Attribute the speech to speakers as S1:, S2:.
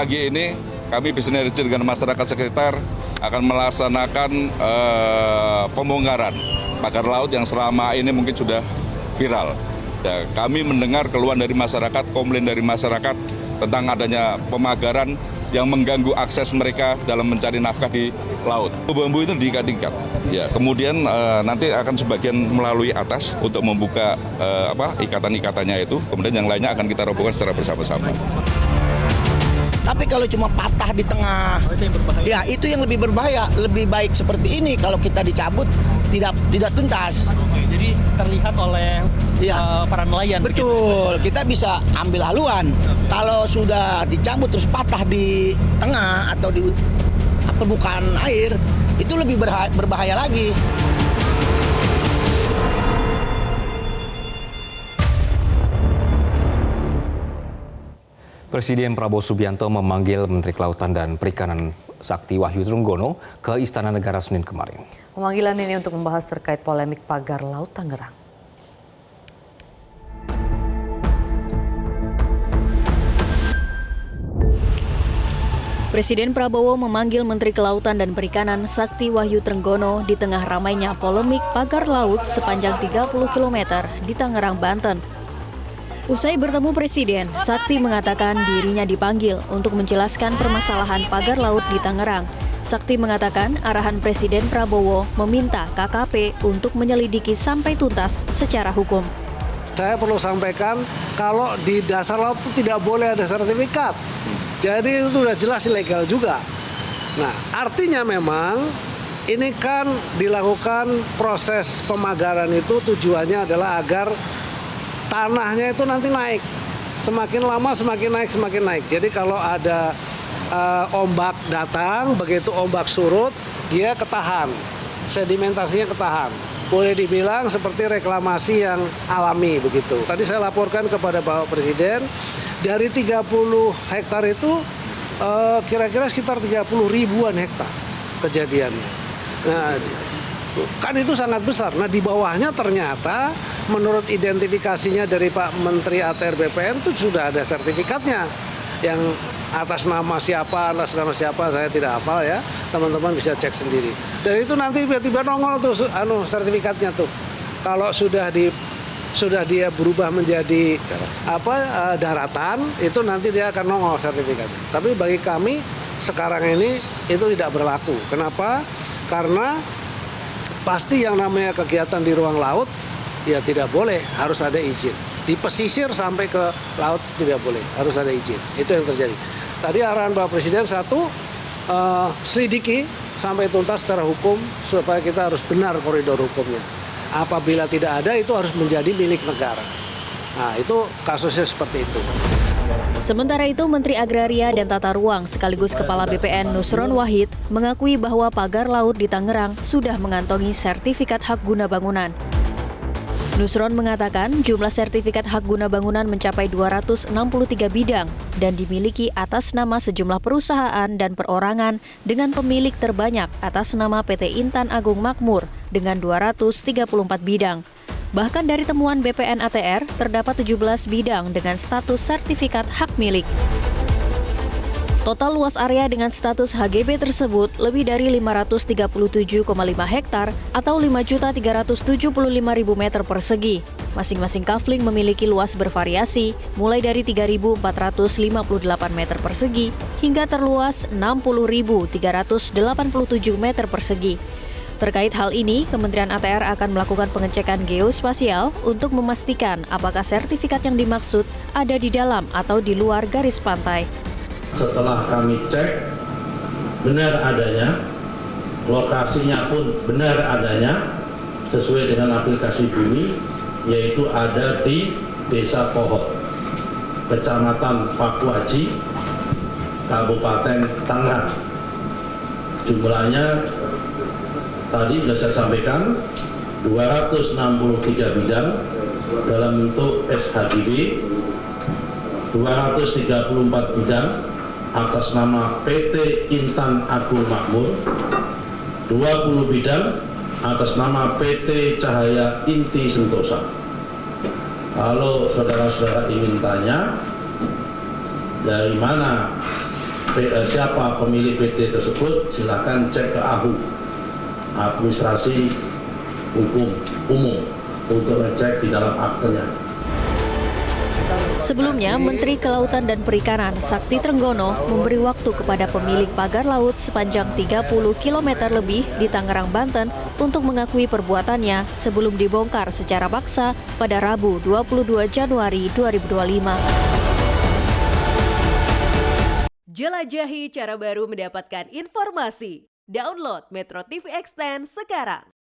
S1: pagi ini kami bersinergi dengan masyarakat sekitar akan melaksanakan pembongkaran pagar laut yang selama ini mungkin sudah viral. Ya, kami mendengar keluhan dari masyarakat, komplain dari masyarakat tentang adanya pemagaran yang mengganggu akses mereka dalam mencari nafkah di laut. Bambu itu diikat-ikat. Ya, kemudian nanti akan sebagian melalui atas untuk membuka ikatan-ikatannya itu. Kemudian yang lainnya akan kita robohkan secara bersama-sama.
S2: Tapi kalau cuma patah di tengah, ya itu yang lebih berbahaya. Lebih baik seperti ini kalau kita dicabut tidak tuntas.
S3: Jadi terlihat oleh para nelayan.
S2: Betul, kita bisa ambil haluan. Kalau sudah dicabut terus patah di tengah atau di permukaan air, itu lebih berbahaya lagi.
S4: Presiden Prabowo Subianto memanggil Menteri Kelautan dan Perikanan Sakti Wahyu Trenggono ke Istana Negara Senin kemarin.
S5: Pemanggilan ini untuk membahas terkait polemik pagar laut Tangerang. Presiden Prabowo memanggil Menteri Kelautan dan Perikanan Sakti Wahyu Trenggono di tengah ramainya polemik pagar laut sepanjang 30 km di Tangerang, Banten. Usai bertemu Presiden, Sakti mengatakan dirinya dipanggil untuk menjelaskan permasalahan pagar laut di Tangerang. Sakti mengatakan arahan Presiden Prabowo meminta KKP untuk menyelidiki sampai tuntas secara hukum.
S6: Saya perlu sampaikan kalau di dasar laut itu tidak boleh ada sertifikat. Jadi itu sudah jelas ilegal juga. Nah, artinya memang ini kan dilakukan proses pemagaran itu tujuannya adalah agar tanahnya itu nanti naik, semakin lama semakin naik. Jadi kalau ada ombak datang, begitu ombak surut, dia ketahan, sedimentasinya ketahan. Boleh dibilang seperti reklamasi yang alami begitu. Tadi saya laporkan kepada Bapak Presiden, dari 30 hektar itu kira-kira sekitar 30 ribuan hektar kejadiannya. Nah, kan itu sangat besar. Nah, di bawahnya ternyata menurut identifikasinya dari Pak Menteri ATR BPN itu sudah ada sertifikatnya. Yang atas nama siapa saya tidak hafal ya. Teman-teman bisa cek sendiri. Dan itu nanti tiba-tiba nongol tuh sertifikatnya tuh. Kalau sudah dia berubah menjadi daratan, itu nanti dia akan nongol sertifikatnya. Tapi bagi kami sekarang ini itu tidak berlaku. Kenapa? Karena pasti yang namanya kegiatan di ruang laut ya tidak boleh, harus ada izin. Di pesisir sampai ke laut tidak boleh, harus ada izin. Itu yang terjadi. Tadi arahan Bapak Presiden satu, selidiki sampai tuntas secara hukum supaya kita harus benar koridor hukumnya. Apabila tidak ada itu harus menjadi milik negara. Nah, itu kasusnya seperti itu.
S5: Sementara itu, Menteri Agraria dan Tata Ruang sekaligus Kepala BPN Nusron Wahid mengakui bahwa pagar laut di Tangerang sudah mengantongi sertifikat hak guna bangunan. Nusron mengatakan jumlah sertifikat hak guna bangunan mencapai 263 bidang dan dimiliki atas nama sejumlah perusahaan dan perorangan dengan pemilik terbanyak atas nama PT Intan Agung Makmur dengan 234 bidang. Bahkan dari temuan BPN ATR, terdapat 17 bidang dengan status sertifikat hak milik. Total luas area dengan status HGB tersebut lebih dari 537,5 hektar atau 5.375.000 meter persegi. Masing-masing kafling memiliki luas bervariasi, mulai dari 3.458 meter persegi hingga terluas 60.387 meter persegi. Terkait hal ini, Kementerian ATR akan melakukan pengecekan geospasial untuk memastikan apakah sertifikat yang dimaksud ada di dalam atau di luar garis pantai.
S7: Setelah kami cek, benar adanya, lokasinya pun benar adanya, sesuai dengan aplikasi bumi, yaitu ada di Desa Pohon, Kecamatan Pakuaji, Kabupaten Tangerang. Jumlahnya tadi sudah saya sampaikan, 263 bidang dalam bentuk SHGB, 234 bidang atas nama PT Intan Agung Makmur, 20 bidang atas nama PT Cahaya Inti Sentosa. Kalau saudara-saudara ingin tanya dari mana siapa pemilik PT tersebut, silakan cek ke AHU, administrasi hukum umum, untuk ngecek di dalam aktenya.
S5: Sebelumnya, Menteri Kelautan dan Perikanan Sakti Trenggono memberi waktu kepada pemilik pagar laut sepanjang 30 km lebih di Tangerang, Banten untuk mengakui perbuatannya sebelum dibongkar secara paksa pada Rabu 22 Januari 2025.
S8: Jelajahi cara baru mendapatkan informasi. Download Metro TV Extend sekarang.